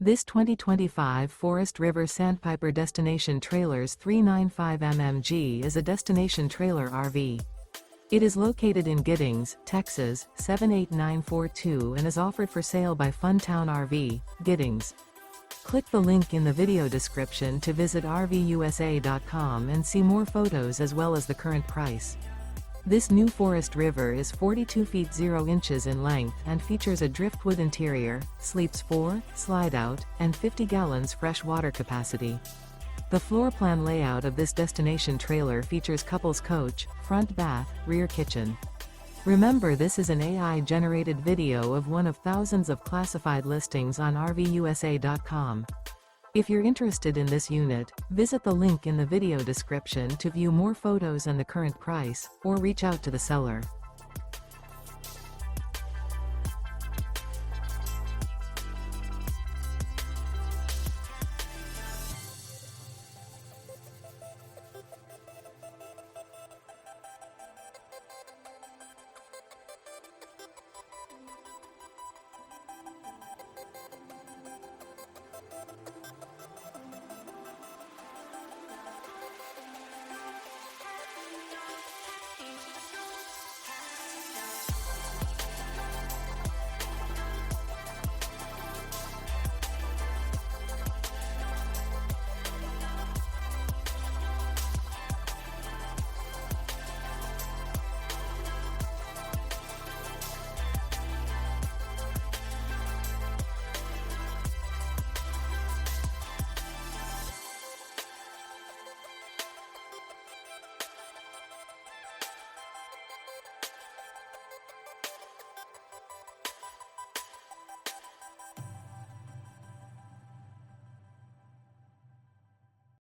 This 2025 Forest River Sandpiper Destination Trailers 395 mmg is a destination trailer RV. It is located in Giddings, Texas, 78942 and is offered for sale by Funtown RV, Giddings. Click the link in the video description to visit RVUSA.com and see more photos as well as the current price. This new Forest River is 42 feet 0 inches in length and features a driftwood interior, sleeps 4, slide-out, and 50 gallons fresh water capacity. The floor plan layout of this destination trailer features couples coach, front bath, rear kitchen. Remember, this is an AI-generated video of one of thousands of classified listings on RVUSA.com. If you're interested in this unit, visit the link in the video description to view more photos and the current price, or reach out to the seller.